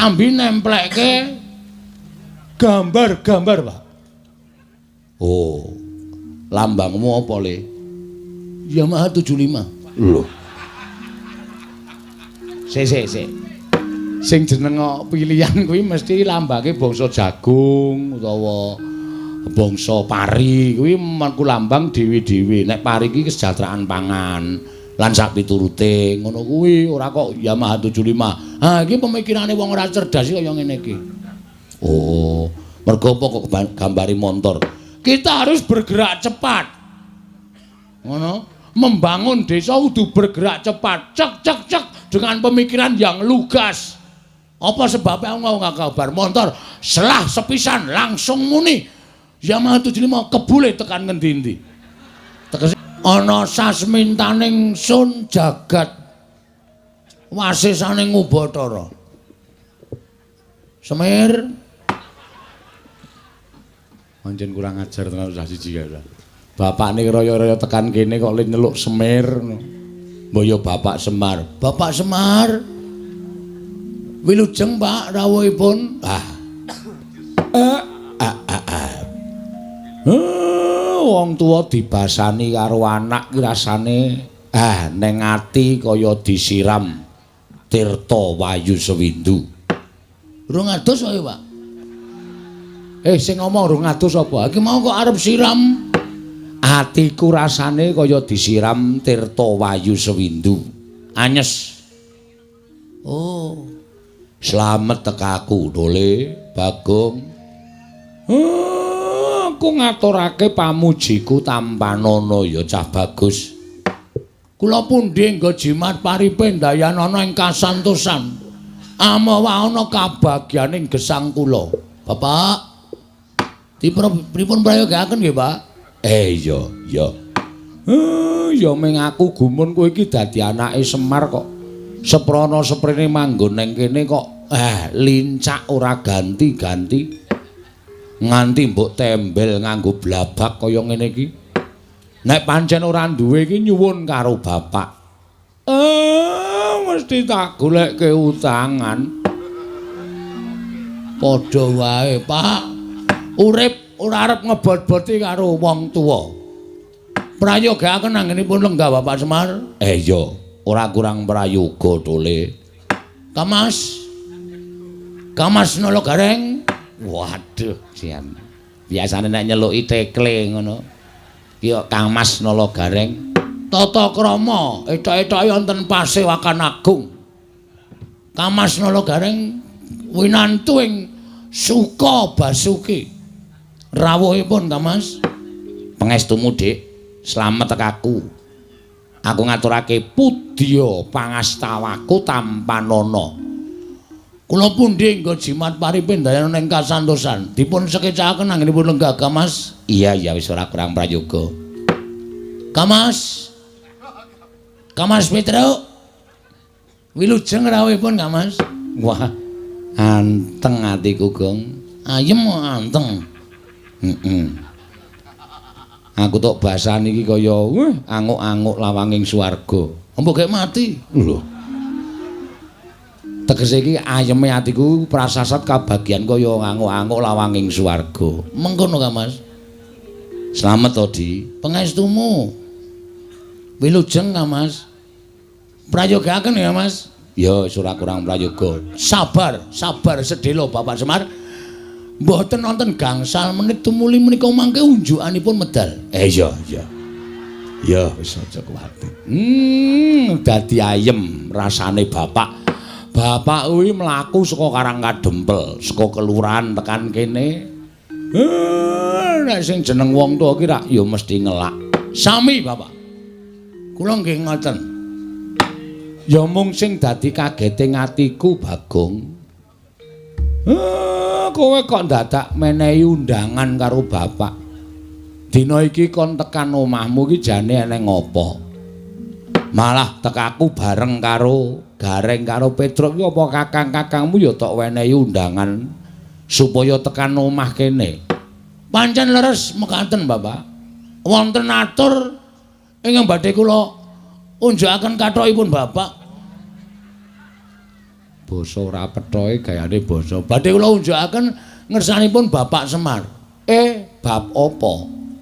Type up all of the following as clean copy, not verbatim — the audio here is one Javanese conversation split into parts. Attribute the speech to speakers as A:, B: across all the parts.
A: Ambi nemplekke gambar-gambar, Pak. Oh. Lambangmu apa, Le? Yamaha 75. Lho. Sik. Sing jeneng pilihan kuwi mesti lambange bangsa jagung utawa bangsa pari kuwi mengku lambang dhewe-dhewe. Nek pari iki kesejahteraan pangan lan sak piturute ngono kuwi ora kok Yamaha 75. Ha iki pemikirane wong ora cerdas kaya ngene iki. Oh, mergo apa kok gambari montor. Kita harus bergerak cepat. Ngono, membangun desa kudu bergerak cepat. Cek dengan pemikiran yang lugas. Apa sebabnya aku nggak kabar motor selah sepisan langsung muni Yamaha 75 kebule tekan ngendi-endi. Tegese ana sasmintaning sun jagat wasisaning Ubatara. Semir pancen kurang ajar tenan usah siji ya. Bapakne raya-raya tekan kene kok le nyeluk Semir. Mbok yo Bapak Semar. Bapak Semar. Wilujeng Pak rawuhipun. Wong tuwa dibasani karo anak ki rasane ning ati kaya disiram tirta wayu sewindu. Rung adus wae, Pak. Sing ngomong rung adus apa? Iki mau kok arep siram. Atiku rasane kaya disiram tirta wayu sewindu. Anyes. Oh. Slamet tekaku, Dole, Bagong. Aku ngaturake pamujiku tampanana ya cah bagus. Kula pundi nggo jimat paripe ndayanana ing kasantosan. Amawa ana kabagyaning gesang kula. Bapak. Pripun prayogaken nggih, Pak? Iya. Ya ming aku gumun kowe iki dadi anake Semar kok. Seprana seprene manggon ning kene kok lincak ora ganti-ganti. Nganti mbok tembel nganggo blabak kaya ngene iki. Nek pancen ora duwe iki nyuwun karo bapak. Mesti tak goleke utangan. Padha wae, Pak. Urip ora arep ngebot-boti karo wong tuwa. Prayogaken anggenipun lenggah Bapak Semar. Iya, ora kurang prayoga, Dole. Kamas nolo gareng. Waduh, sian. Biasane nek nyeluki tekle ngono. Ki Kang Mas nolo gareng. Tata krama etok-etoke wonten Pasewakan Agung. Kamas nolo gareng winantu ing Suka Basuki. Rawuhipun Kamas. Pangestumu, Dik. Slamet tekaku. Aku ngaturake pudya pangastawaku tampanana. Kula pundi nggo jimat paripin dayanana ing kasantosan. Dipun sekecaken anggenipun lenggah Kamas. Iya wis ora kurang prayoga. Kamas Petruk. Wilujeng rawuhipun Kamas. Wah, anteng atiku, Gong. Ayem anteng. Aku tok basane iki kaya anguk-anguk lawanging swarga. Empuk gek mati. Lho. Tegese iki ayeme atiku prasasat kabagyan kaya anguk-anguk lawanging swarga. Mengkono ka, Mas. Slamet to, Di. Pangestumu. Wilujeng ka, Mas. Prayogaken ya, Mas. Ya, ora kurang prayoga. Sabar sedhela Bapak Semar. Mboten wonten gangsal menit tumuli menika mangke unjukanipun medal. Iya. Ya wis aja kuwati. Dadi ayem rasane bapak. Bapak kuwi mlaku saka Karangkadempel, saka kelurahan tekan kene. Nek sing jeneng wong tuwa ki rak ya mesti ngelak. Sami, Bapak. Kula nggih ngoten. Ya mung sing dadi kageting atiku, Bagong. Kowe kok dadak menehi undangan karo bapak. Dina iki kon tekan omahmu iki jane eneng ngopo? Malah tekaku bareng karo Gareng karo Petruk iki apa kakang-kakangmu ya tok wenehi undangan supaya tekan omah kene. Pancen leres mekaten, Bapak. Wonten atur ingkang badhe kula unjukaken kathokipun Bapak. basa ora pethoke gayane basa. Badhe kula unjukaken ngersanipun Bapak Semar. Bab apa?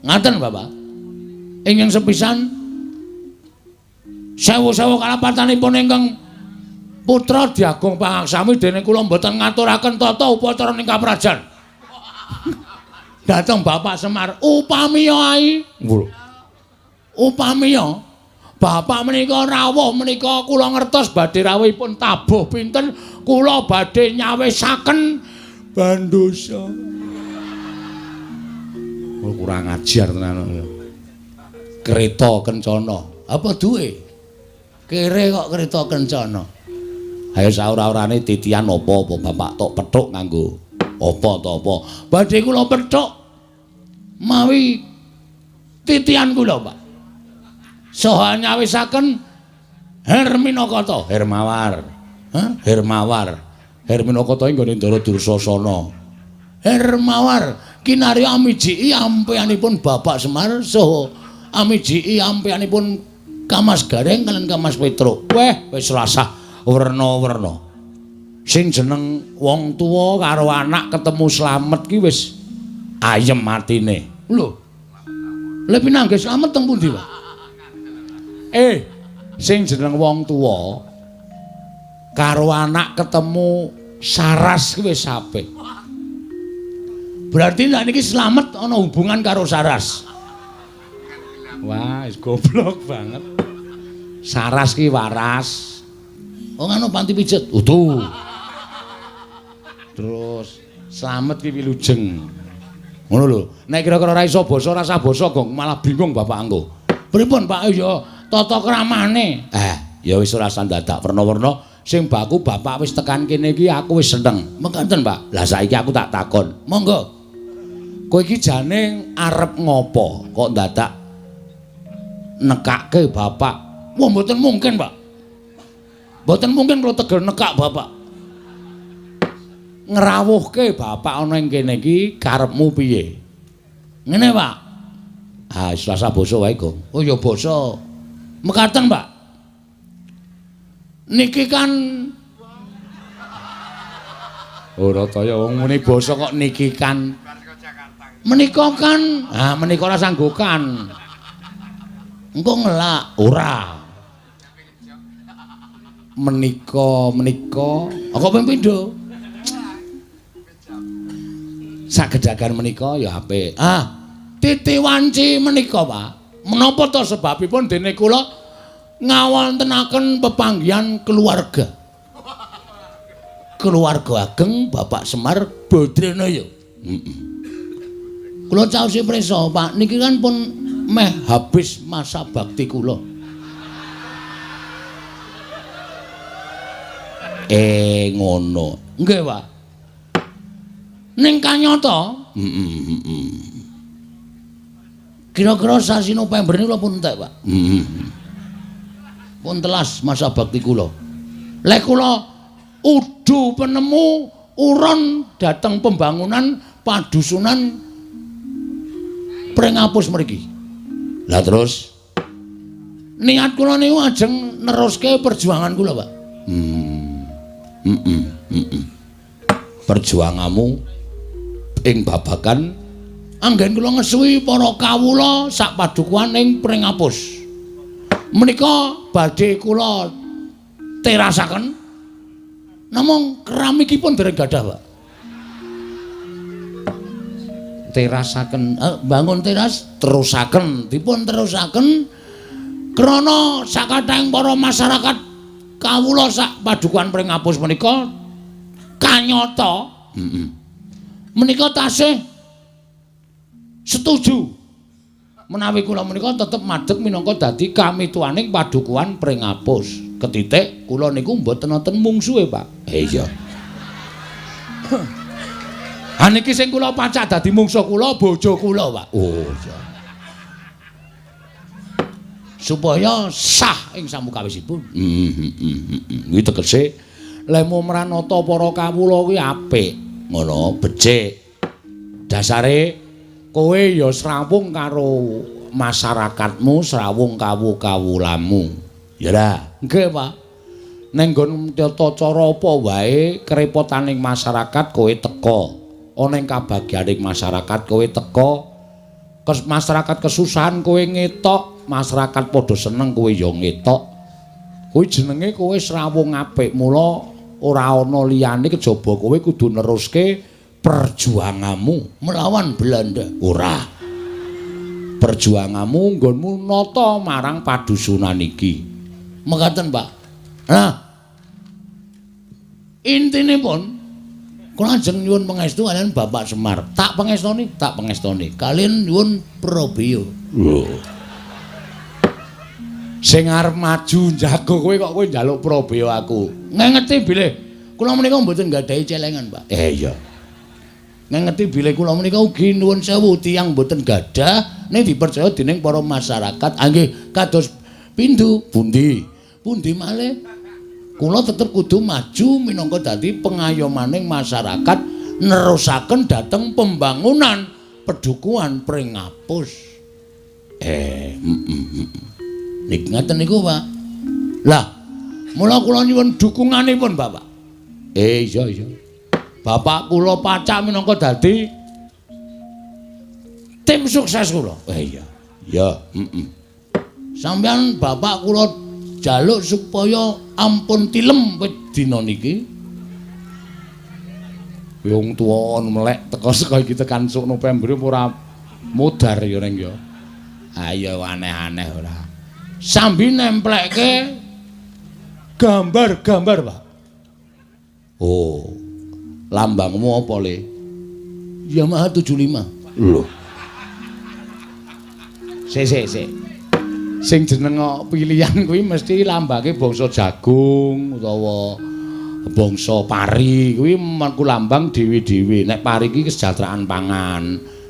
A: Ngaten, Bapak. Ingkang sepisan sewu-sewu kalapatanipun ingkang putra diagung pangaksami dening kula mboten ngaturaken tata upacara ning kaprajan. Dateng Bapak Semar upamiya ai. Upamiya Bapak menika rawuh menika kula ngertos badhe rawuhipun tabuh pinten kula badhe nyawisaken bandosa. Kurang ajar tenan. Kereta kencana. Apa duwe? Kere kok kereta kencana. Ayo saura-urane titian apa-apa Bapak tok pethuk nganggo apa to apa. Badhe kula pethuk mawi titian kula, Pak. Saha nyawisaken Herminakata, Hermawar. Hermawar. Herminakata ing gone Ndara Dursasana. Hermawar kinarya amijiki ampeyanipun Bapak Semar saha amijiki ampeyanipun Kamas Gareng kalian Kamas Petruk. Wis rasah werna-werna. Sing jeneng wong tuwa karo anak ketemu slamet ki wis ayem atine. Lho. Lha pinanggih slamet teng pundi, Pak? Sing jeneng wong tuwa karo anak ketemu saras ki wis apik. Berarti nek niki slamet ana hubungan karo saras. Wah, wis goblok banget. Saras ki waras. Wong anu panti pijet. Utuh. Terus slamet ki wilujeng. Ngono lho. Nek kira-kira ora iso basa rasa basa gong malah bingung Bapak engko. Pripun Pak ya tata kramane. Ya wis ora sandadak werna-werna sing baku Bapak wis tekan kene iki aku wis seneng. Mengkaten Pak. Lah saiki aku tak takon. Monggo. Kowe iki jane arep ngopo kok dadak nekake Bapak? Wah mboten mungkin, Pak. Mboten mungkin kula tegel nekak Bapak. Ngrawuhke Bapak ana ing kene iki karepmu piye? Ngene, Pak. Selasa basa wae, Gong. Oh ya basa. Mekaten, Pak. Niki kan ora kaya wong muni basa kok niki kan. Menika kan, menika ora sanggokan. Engko ngelak ora. Menika kok ping pindho? Sagedagan menika ya apik. Titi wanci menika, Pak. Menapa to sebabipun dene kula ngawontenaken pepanggihan keluarga. Keluarga ageng Bapak Semar Badranaya. Kula caosi prisa, Pak. Niki kan pun meh habis masa bakti kula. Ngono. Nggih, Pak. Ning kanyata, kira-kira sasi November niku pun entek, Pak. Pun telas masa bakti kula. Lek kula udu penemu uron dateng pembangunan padusunan Prengapus mriki. Lah terus niat kula niku ajeng neruske perjuangan kula, Pak. Perjuanganmu ing babagan anggen kula ngesuwi para kawula sak padukuhan ing Prengapus. Menika badhe kula terasaken namung keramikipun dereng gadah, Pak. Terasaken bangun teras terusaken dipun terusaken krana sakathahing para masyarakat kawula sak padukuhan Prengapus menika kanyata menika tasih setuju menawi kula menika tetep madheg minangka dadi kamituaning padukuhan Prengapus. Ketitik kula niku mboten wonten mungsuhe, Pak. Iya. Niki sing kula pacak dadi mungsuh kula bojo kula, Pak. Oh iya. Supaya sah ing samukawisipun. Kuwi tegese lemu mranata para kawula kuwi apik, ngono, becik. Dasare kowe ya srawung karo masyarakatmu, srawung kawulamu. Ya ora? Nggih, Pak. Ning nggon tata cara apa wae kerepotaning masyarakat kowe teka. Ana ing kabagyaning masyarakat kowe teka. Masyarakat kesusahan kowe ngetok, masyarakat padha seneng kowe ya ngetok. Kuwi jenenge kowe srawung apik. Mula ora ana liyane kejaba kowe kudu neruske perjuanganmu melawan Belanda. Ora. Perjuanganmu nggonmu nata marang padusunan iki. Mekaten, Pak. Nah, intinipun kula ajeng nyuwun pangestu kaliyan Bapak Semar. Tak pangestoni. Kaliyan nyuwun Probio. Sing arep maju jago kowe kok kowe njaluk Probio aku. Ngengeti bilih kula menika mboten nggadahi celengan, Pak. Iya. Ngengeti bilih kula menika ugi nuwun sewu tiyang mboten gadah ning dipercaya dening para masyarakat. Nggih, kados pindu pundi malih kula tetep kudu maju minangka dadi pengayomaning masyarakat nerusaken dhateng pembangunan pedukuhan pring ngapus. Nik ngaten niku, Pak. Lah, mula kula nyuwun dukunganipun, Bapak. Iya. Bapak kula pacak minangka dadi tim sukses kula. Iya. Sampeyan Bapak kula jaluk supaya ampun tilem wit dina niki. Wong tuwa melek teka saka iki tekan sok November ora mudhar ya ning ya. Ayo aneh-aneh ora. Sambi nemplekke gambar-gambar, Pak. Oh. Lambangmu apa, Le? Yamaha 75. Lho. Sik. Sing jeneng pilihan kuwi mesti lambange bangsa jagung utawa bangsa pari kuwi mengku lambang dhewe-dhewe. Nek pari iki kesejahteraan pangan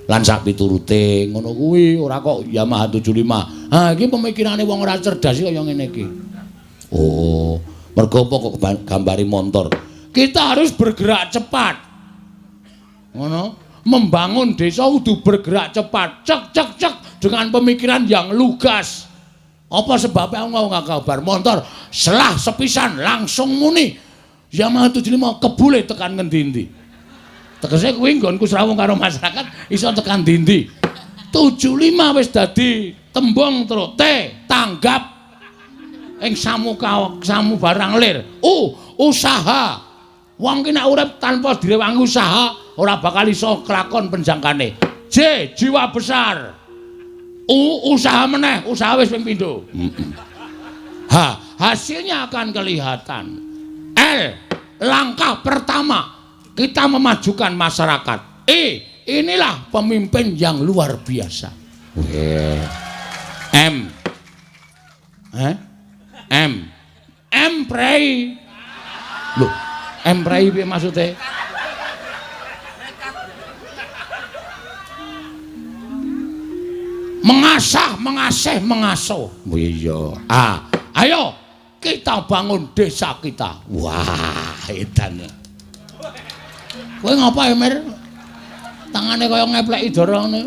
A: lan sak piturute ngono kuwi ora kok Yamaha 75. Ha iki pemikirane wong ora cerdas kaya ngene iki. Oh, mergo apa kok gambari montor. Kita harus bergerak cepat. Ngono, membangun desa kudu bergerak cepat. Cek dengan pemikiran yang lugas. Apa sebabnya nggak kabar motor selah sepisan langsung muni Yamaha 75 kebule tekan ngendi-endi. Tegese kuwi nggonku srawung karo masyarakat iso tekan ndi-endi. 75 wis dadi tembung terus tanggap ing samu barang lir. Usaha. Wong ki nek urip tanpa direwangi usaha ora bakal iso kelakon penjangkane. Jiwa besar. Usaha meneh, usaha wis ping pindho. Hasilnya akan kelihatan. Langkah pertama kita memajukan masyarakat. Inilah pemimpin yang luar biasa. Pray. Loh, pray piye maksude? Mengasuh. Iya. Ayo kita bangun desa kita. Wah, edan. Kowe ngapa, Emir? Tangane kaya ngepleki dara ngene.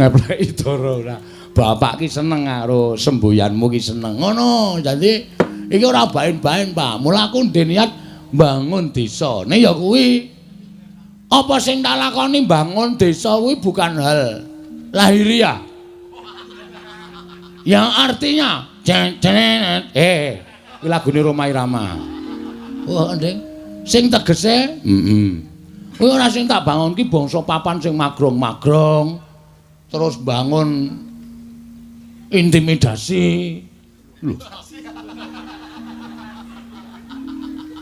A: Ngepleki dara ora. Bapak ki seneng karo semboyanmu ki seneng. Ngono. Dadi iki ora bain-bain, Pak. Mula aku ndek niat bangun desa. Nek ya kuwi apa sing tak lakoni bangun desa kuwi bukan hal lahiriah. Yang artinya iki lagune Roma Irama. Oh, Ndeng. Sing tegese, kuwi ora sing tak bangun ki bangsa papan sing magrong-magrong. Terus bangun intimidasi. Lho.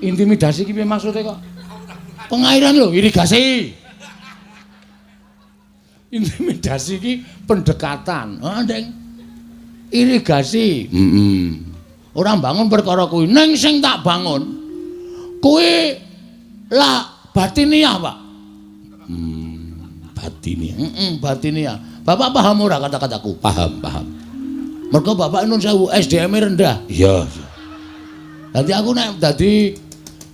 A: Intimidasi ki piye maksude kok? Pengairan lho, irigasi. Intimidasi ki pendekatan. Ndeng. Irigasi. Ora bangun perkara kuwi. Ning sing tak bangun kuwi lah batiniah, Pak. Batiniah. Bapak paham ora kata-kataku? Paham. Mergo Bapak nun sewu SDM-e rendah. Iya. Dadi aku nek dadi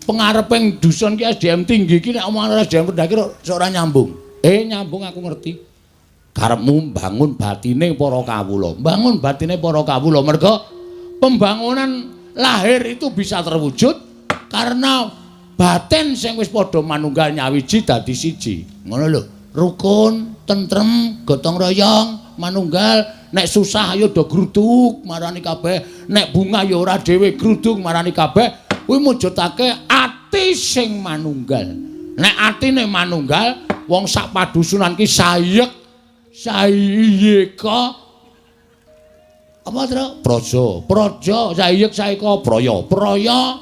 A: pengareping dusun ki SDM tinggi ki nek omongan SDM rendah ki ora nyambung. Nyambung aku ngerti. Karepmu bangun batine para kawula. Bangun batine para kawula merga pembangunan lahir itu bisa terwujud karena batin sing wis padha manunggal nyawiji dadi siji. Ngono lho. Rukun, tentrem, gotong royong, manunggal, nek susah ayo do gruduk marani kabeh, nek bunga ya ora dhewe gruduk marani kabeh. Kuwi mujudake ati sing manunggal. Nek atine manunggal, wong sak padusunan ki sayek, sayeka apa to? Praja, sayek sayeka praya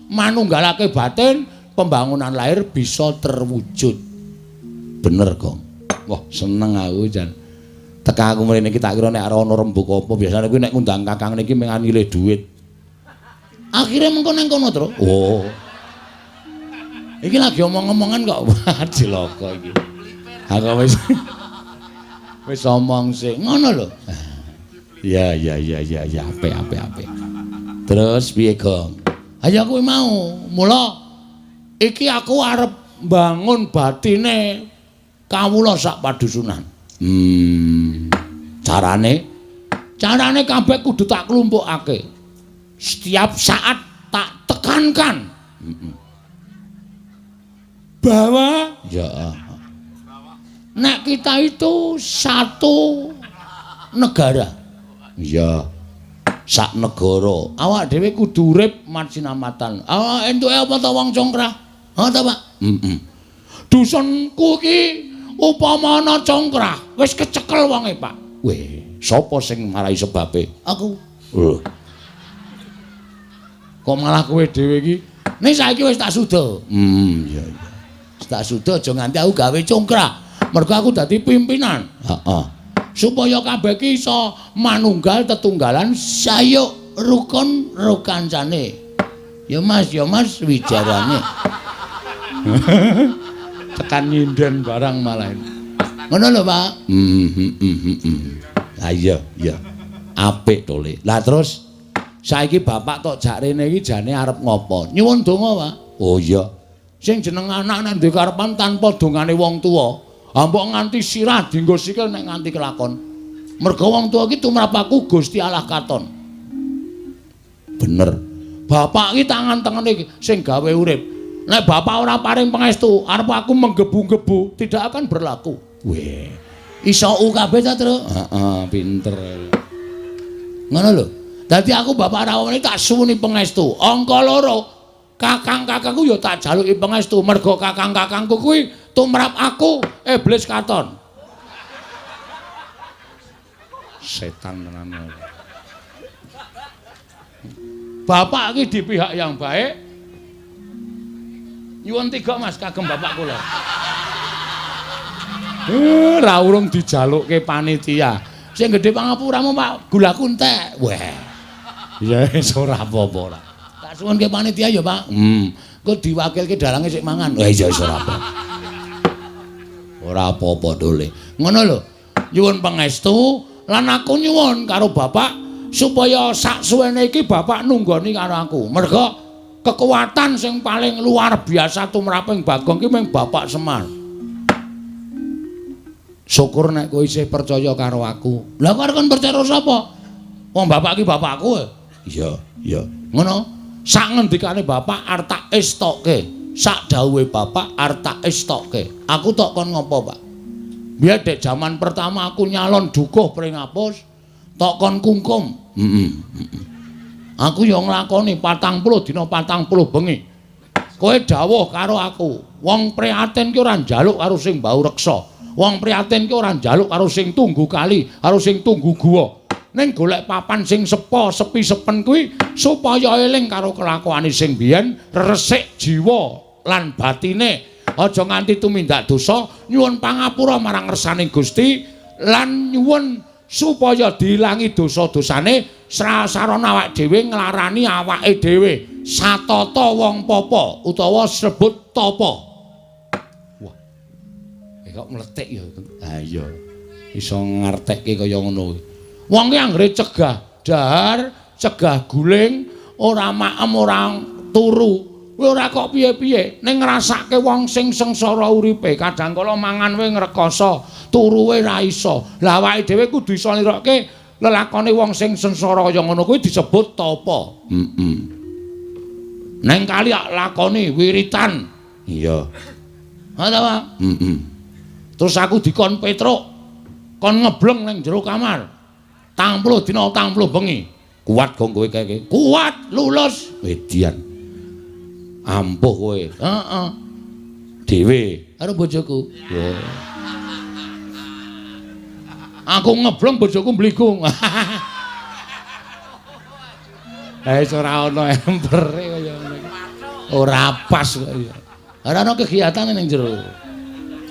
A: manunggalake batin, pembangunan lahir bisa terwujud. Bener kok. Wah, seneng aku jan. Teka aku mrene iki tak kira nek ora ana rembug apa biasane kuwi nek ngundang kakang niki mengan ngilih dhuwit. Akhire mengko nang kono, Tru. Oh. Iki lagi omong-omongan kok cilaka iki. Aku wis omong sik. Ngono lho. Ya, apik. Terus piye, Gong? Ayo kuwi mau. Mula iki aku arep bangun batine kawula sak padusunan. Carane kabeh kudu tak klumpukake. Setiap saat tak tekankan. Bahwa ya nek kita itu satu negara. Ya. Sak negara. Awak dhewe kudu urip mansinamatan. Entuke apa ta wong congkrah? Ha ta, Pak? Dusunku iki upama ana congkrah, wis kecekel wonge, Pak. Weh, sapa sing marai sebabe? Aku. Kok malah kowe dhewe iki? Ning saiki wis tak suda. Iya. Wis tak suda aja nganti aku gawe congkrah. Mergo aku dadi pimpinan. Heeh. Supaya kabeh iki iso manunggal tetunggalan sayuk rukun rukancane. Ya Mas wijarane. Tekan nyinden barang malah. Ngono lho, Pak. Iya. Apik to, Le. Lah terus saiki bapak tok jak rene iki jane arep ngopo? Nyuwun donga, Pak. Oh iya. Sing jeneng anak nek duwe karepan tanpa dongane wong tuwa, mbok nganti sirah dienggo sikil nek nganti kelakon. Mergo wong tuwa iki tumrap aku Gusti Allah katon. Bener. Bapak iki tangan-tangane sing gawe urip. Nek bapak ora paring pangestu, arep aku menggebu-gebu, tidak akan berlaku. Weh. Iso kabeh ta, Tru? Heeh, pinter. Ngono lho. Dadi aku bapak rawone tak suwuni pangestu. Angka 2. Kakang-kakangku ya tak jaluki pangestu. Mergo kakang-kakangku kuwi tumrap aku iblis katon. Setan tenan. Bapak iki di pihak yang baik. Nyuwun 3 Mas kagem bapak kula. Ora urung dijalukke panitia. Sing gedhe pangapuramu Pak gula kuntek. Weh. Ya wis ora apa-apa ora. Tak suwunke panitia ya, Pak. Engko diwakilke dalange sik mangan. Wah iya wis ora apa. Ora apa-apa dole. Ngono lho. Nyuwun pangestu lan aku nyuwun karo bapak supaya sak suwene iki bapak nunggoni karo aku. Mergo kekuatan sing paling luar biasa tumraping Bagong ki mung Bapak Semar. Syukur nek kowe isih percaya karo aku. Lah kok kon percaya sapa? Wong bapak ki bapakku. Iya. Ngono. Sak ngendikane bapak arep tak estokke. Sak dawuhe bapak arep tak estokke. Aku tok kon ngopo, Pak? Biar dek zaman pertama aku nyalon dukuh pring apus, tok kon kungkum. Aku yo nglakoni 40 dina 40 bengi. Kowe dawuh karo aku, wong prihatin ki ora njaluk karo sing mbau reksa. Wong prihatin ki ora njaluk karo sing tunggu kali, karo sing tunggu guwa. Ning golek papan sing sepi sepen kuwi supaya eling karo kelakuane sing biyen, resik jiwa lan batine. Aja nganti tumindak dosa, nyuwun pangapura marang ngersaning Gusti lan nyuwun supaya diilangi dosa-dosane sarana awake dhewe nglarani awake dhewe satata wong papa utawa sebut tapa. Wah. Kok mletik ya. Ha iya. Iso ngartekke kaya ngono. Wong ki anggere cegah dahar, cegah guling, ora maem ora turu. Kowe ora kok piye-piye ning ngrasake wong sing sengsara uripe, kadang kala mangan wae ngrekoso, turu wae ra iso. Lah awake dhewe kudu iso nirake lelakone wong sing sengsara kaya ngono kuwi disebut tapa. Neng kali lakoni wiritan. Iya. Ha ta, Pak? Terus aku dikon petruk, kon ngebleng ning jero kamar. 30 dina 30 bengi. Kuat kok kowe kaya. Kuat, lulus. Wedian. Ampuh kowe. Heeh. Dhewe karo bojoku. Yo. Aku ngebleng bojoku mbligung. Ora ana empere kaya ngono iki. Ora pas kok ya. Ora ana kegiatan ning jero.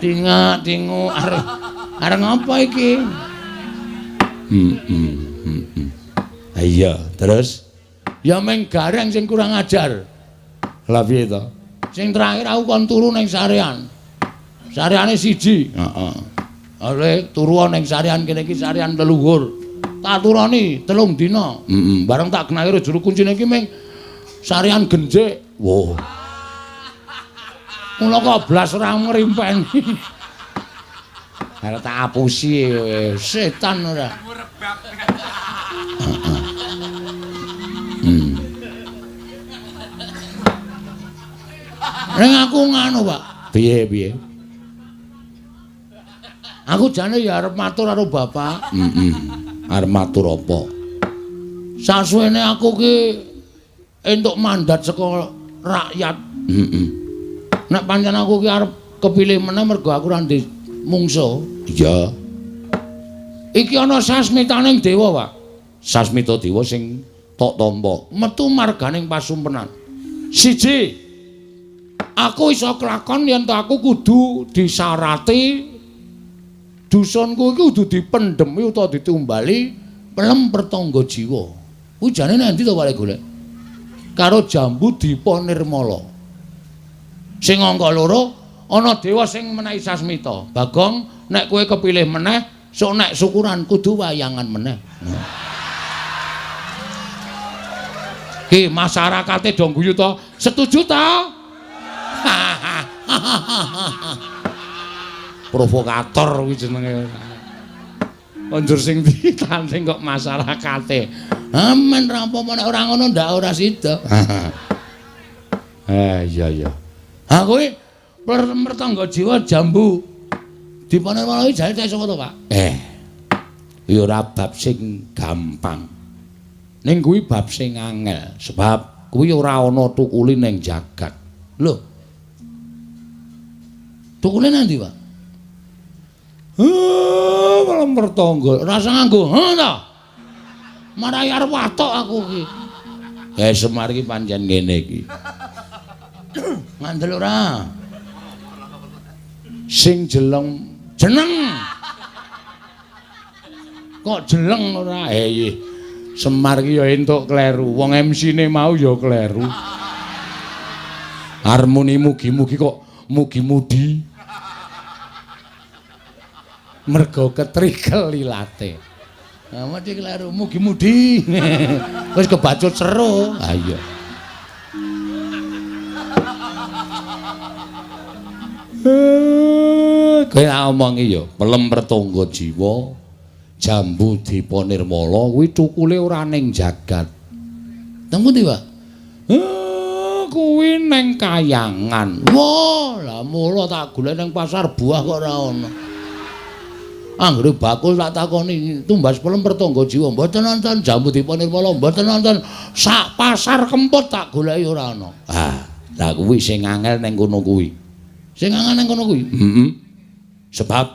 A: Tingak-tingu arep ngapa iki? Iya, terus ya meng gareng sing kurang ajar. Lah piye to? Sing terakhir aku kon turu ning sarean. Sareane siji. Heeh. Oleh turu ning sarean kene iki sarean leluhur. Tak turani 3 dina. Bareng tak kenali juru kuncine iki ming sarean genjik. Wow. Mula kok blas ora ngrimpeni. Arep tak apusi setan ora. Ning aku nganu, Pak. Piye? Aku jane ya arep matur karo bapak. Arep matur apa? Sasuwene aku ki entuk mandat saka rakyat. Nek pancen aku ki arep kepilih meneh mergo aku ora ndek mungsuh. Iya. Iki ana sasmitaning dewa, Pak. Sasmita dewa sing tok tampa, metu marganing pasumpenan. Siji, aku iso kelakon yen aku kudu disarati dusunku iki kudu dipendhemi utawa ditumbali pelem pertangga jiwa. Kuwi jane endi to Pak golek? Karo Jambu Dipa Nirmala. Sing angka 2 ana dewa sing menehi sasmita. Bagong nek kowe kepilih meneh, sok nek syukuran kudu wayangan meneh. Ki masyarakate do guyu to? Setuju to? Provokator kuwi jenenge. Konjur sing ditanding kok masyarakate. Amen ra apa-apa nek ora ngono ndak ora sida. Iya. Ha kowe pertangga jiwa Jambu Dipa Nirmala iki jane sapa to, Pak? Ya ora bab sing gampang. Ning kuwi bab sing angel sebab kuwi ora ana tukule ning jagat. Lho. Tukule nang ndi, Pak? Malam pertangga, rasa nganggo, ta? Marai arep watok aku iki. Semar iki pancen ngene iki. Ngandel ora? Sing jeneng. Kok jeleng ora? Semar iki ya entuk kleru. Wong MC-ne mau ya kleru. Harmoni mugi-mugi kok mugi-mudi. Mergo ketrikel lilate. Nah, mesti kleru mugi-mudi. Wis kebacut seru. Ha iya. Kowe omongi ya, pelem pertangga jiwa Jambu Dipa Nirmala kuwi tukule ora ning jagat. Teng pundi, Pak? Kuwi ning Kayangan. Wah, lah mula tak golek ning pasar buah kok ora ana. Anggere bakul tak takoni tumbas pelem pertangga jiwa mboten nonton Jambu Dipa Nirmala mboten nonton sak pasar kempot tak goleki ora ana. Lah kuwi sing angel ning kono kuwi. Sing angel ning kono kuwi. Sebab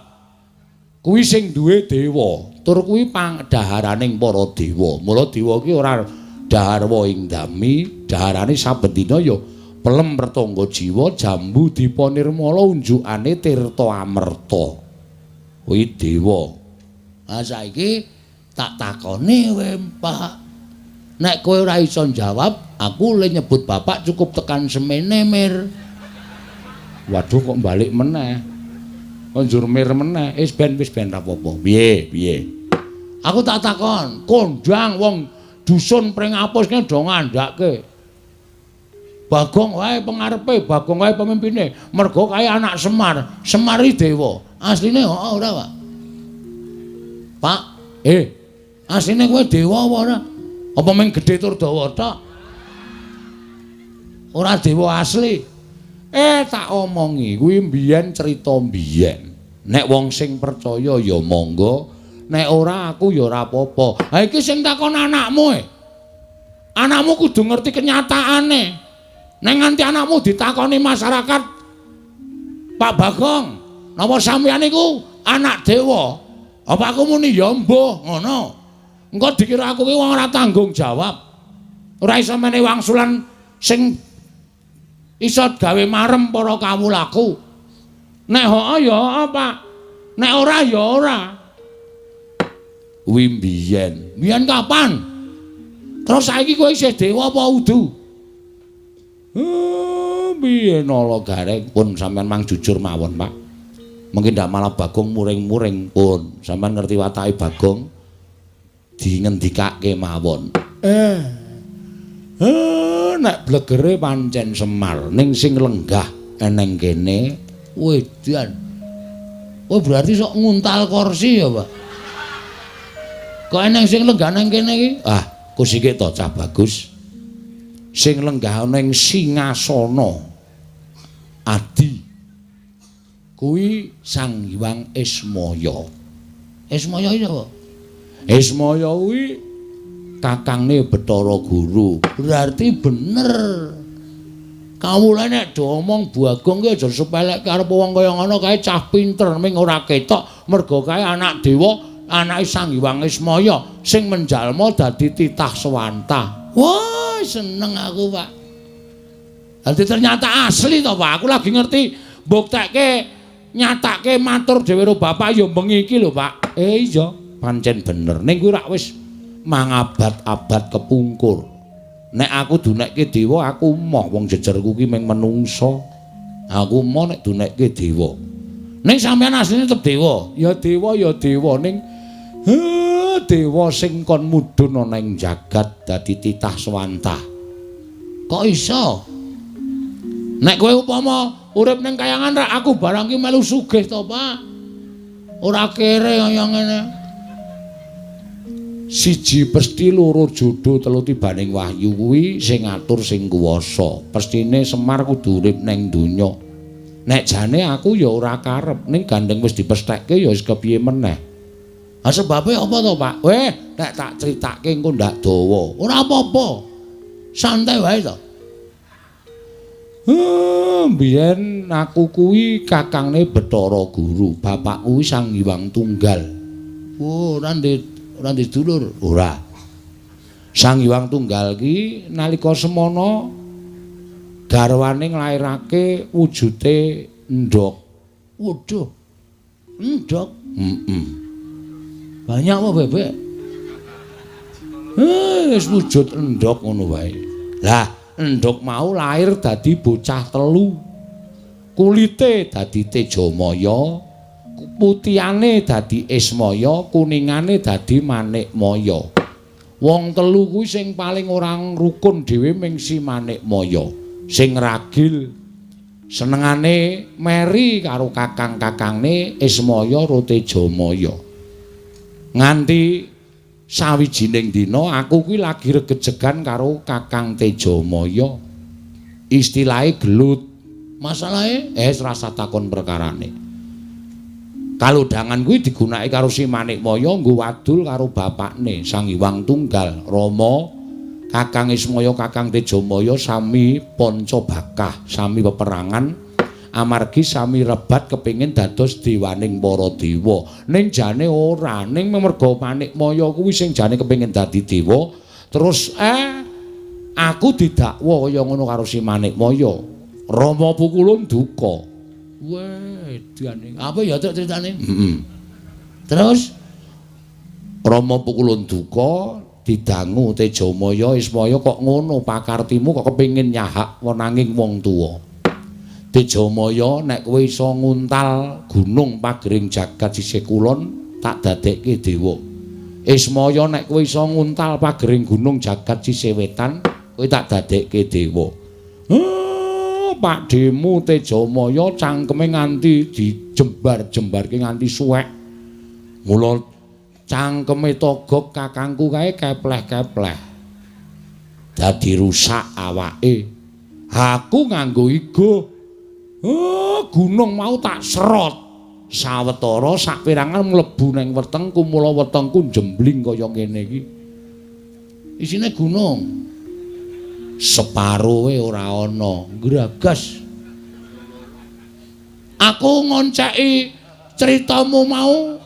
A: kuwi sing duwe dewa, tur kuwi pangdaharaning para dewa. Mula dewa ki ora daharwa ing dami, daharane saben dina ya pelem pertangga jiwa Jambu Dipa Nirmala unjukane tirta amerta. Kuwi dewa. Lah saiki tak takoni kowe, Pak. Nek kowe ora iso jawab, aku le nyebut bapak cukup tekan semene mir. Waduh kok balik meneh. Konjur mir meneh. Wis ben apa-apa. Piye? Aku tak takon, kondang wong dusun pring apus kene do ngandhake. Bagong wae pengarepe, Bagong wae pemimpine. Mergo kae anak Semar, Semar iki dewa. Asline ora, Pak. Pak, Asline kowe dewa apa ora? Apa mung gedhe tur dawa tok? Ora dewa asli. Tak omongi kuwi mbiyen crita mbiyen. Nek wong sing percaya ya monggo, nek ora aku ya ora apa-apa. Ha iki sing takon anakmu Anakmu kudu ngerti kenyataane. Nek nganti anakmu ditakoni masyarakat, Pak Bagong, napa sampeyan iku anak dewa? Apa aku muni ya mbuh ngono? Engko dikira aku ki wong ora tanggung jawab. Ora iso menehi wangsulan sing iso gawe marem para kawulaku. Nek hoo ya Pak. Nek ora ya ora. Kuwi mbiyen. Mbiyen kapan? Terus saiki kowe isih dewa apa udu? Biyen ala gareng pun sampean mang jujur mawon, Pak. Mungkin ndak malah Bagong muring-muring pun. Sampean ngerti watake Bagong dingendikake mawon. Nek blegere pancen Semar ning sing lenggah eneng kene wedan. Oh berarti sok nguntal kursi ya, Pak. Kok eneng sing lenggah nang kene iki? Kusike to cah bagus. Sing lenggah ning singasana Adi. Kuwi Sang Hyang Ismaya. Ismaya iki apa? Ismaya kuwi kakangne Bathara Guru. Berarti bener. Kawula nek do omong Bagong ki aja sepelek karo wong kaya ngono kae cah pinter ming ora ketok mergo kae anak dewa, anake Sang Hyang Ismaya sing menjalma dadi titah swanta. Wah, seneng aku, Pak. Dadi ternyata asli to, Pak. Aku lagi ngerti mbuktekke nyatake matur dhewe karo bapak ya bengi iki lho, Pak. Iya, pancen bener. Ning kuwi rak wis mangabad-abad kepungkur. Nek aku dunekke dewa aku moh wong jejerku ki mung menungsa. Aku moh nek dunekke dewa. Ning sampean asline tetep dewa. Ya dewa ning dewa sing kon mudhun ana ing jagat dadi titah swanta. Kok iso? Nek kowe upama urip ning kayangan rak aku barang ki melu sugih to, Pak. Ora kere kaya ngene. Siji pesti loro jodoh telu tibaning wahyu kuwi sing ngatur sing kuwasa. Pestine Semar kudu urip ning donya. Nek jane aku ya ora karep ning gandeng wis dipesthekke ya wis kepiye meneh. Sebabe apa to, Pak? Nek tak critake engko ndak dawa. Ora apa-apa. Santai wae to. Biyen aku kuwi kakangne Bathara Guru, bapak kuwi Sang Hyang Tunggal. Ora ndek dulur, ora. Sang Hyang Tunggal ki nalika semana garwane nglairake wujude endhog. Waduh. Endhog? Banyak apa bebek? Wis wujud endhog ngono wae. Lah, endhog mau lair dadi bocah telu. Kulite dadi Tejamaya, putihane dadi Ismaya, kuningane dadi Manikmaya. Wong telu kuwi sing paling ora rukun dhewe ming si Manikmaya. Sing ragil senengane meri karo kakang-kakangne Ismaya ro Tejamaya. Nganti sawijining dina aku kuwi lagi regejegan karo Kakang Tejamaya. Istilahe gelut. Masalahe rasa takon perkarane. Kalodhangan kuwi digunakake karo si Manikmaya nggo wadul karo bapakne Sang Hyang Tunggal, Rama. Kakang Ismaya, Kakang Tejamaya sami Pancabakah, sami peperangan. Amargi sami rebat kepingin dados dewaning para dewa. Ning jane ora, ning merga Manikmaya kuwi sing jane kepingin dadi dewa. Terus aku didakwa kaya ngono karo si Manikmaya. Rama Pukulun duka. Wedane. Apa ya critane? Terus Rama Pukulun duka didangu Tejamaya, Ismaya kok ngono pakartimu kok kepingin nyahak nanging wong tuwa. Tejamaya nek kowe iso nguntal gunung pagering jagat sisih kulon tak dadekke dewa. Ismaya nek kowe iso nguntal pagering gunung jagat sisih wetan kowe tak dadekke dewa. Pak Demu Tejamaya cangkeme nganti dijembar-jembarke nganti suwek. Mula cangkeme togok kakangku kae kepleh-kepleh. Dadi rusak awake. Aku nganggo igo. Gunung mau tak serot. Sawetara sapirangan mlebu ning wetengku, mula wetengku jembling kaya ngene iki. Isine gunung. Separuhe ora ana, gragas. Aku ngonceki critamu mau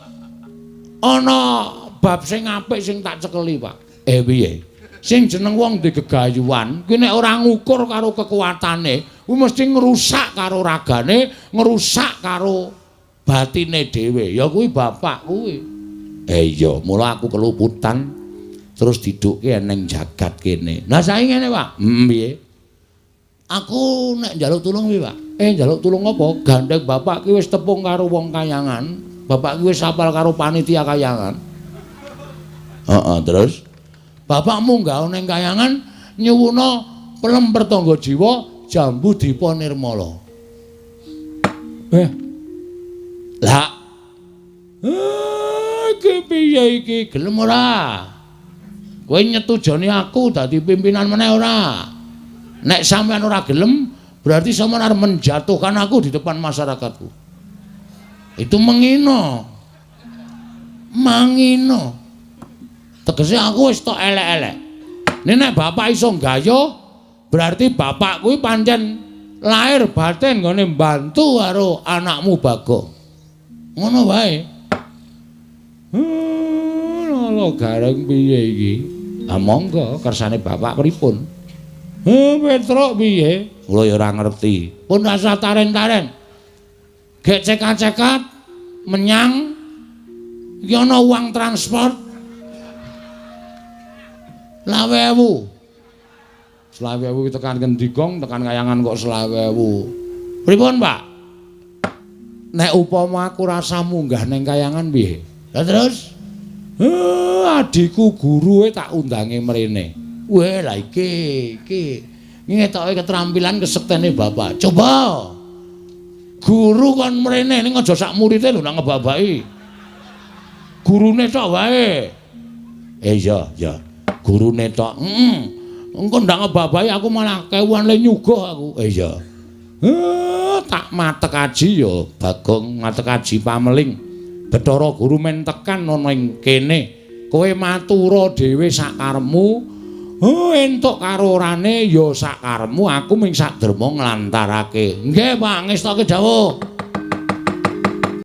A: ana bab sing apik sing tak cekeli, Pak. Piye? Sing jeneng wong di gegayuhan kuwi nek ora ngukur karo kekuatane kuwi mesti ngrusak karo ragane, ngrusak karo batine dhewe. Ya kuwi bapak kuwi. Iya, mula aku keluputan terus didukke ning jagat kene. Lah saiki ngene, Pak. Piye? Aku nek njaluk tulung piye, Pak? Njaluk tulung apa? Gandeng bapak ki wis tepung karo wong kayangan. Bapak ki wis apal karo panitia kayangan. Terus bapakmu gawe ning kayangan nyuwuna pelem pertangga jiwa jambu dipa nirmala. Lah. Iki piye iki? Gelem ora? Kowe nyetujoni aku dadi pimpinan meneh ora? Nek sampean ora gelem, berarti sampean arep menjatuhkan aku di depan masyarakatku. Itu menghina. Mangino. Tegese aku wis tok elek-elek. Nek bapak iso nggayo, berarti bapak kuwi pancen lahir batin nggone mbantu karo anakmu Bagong. Ngono wae. Lho gareng piye iki? Monggo kersane bapak pripun? Petruk piye? Kula ya ora ngerti. Pun rasa taren-taren. Gek cekat-cekat menyang iki ana uang transport 20.000. 20.000 tekan Kendikong, tekan Kayangan kok 20.000. Pripun, Pak? Nek upama aku rasa munggah ning Kayangan piye? Lah terus adikku guruwe tak undange mrene. Weh lah iki ngetoke keterampilan kesektene bapak. Coba guru kon mrene ning aja sak murite lho nak ngebabaki. Gurune tok wae. Iya. Gurune tok. Engko ndak ngebabaki aku malah kewan le nyuguh aku. Iya. Tak matek aji ya Bagong matek aji pameling. Bathara guru men tekan ana ing kene. Kowe matura dhewe sak karepmu. Entuk karo orane ya sak karepmu, aku ming sak derma nglantarake. Nggih, Pak, ngestoke dawuh.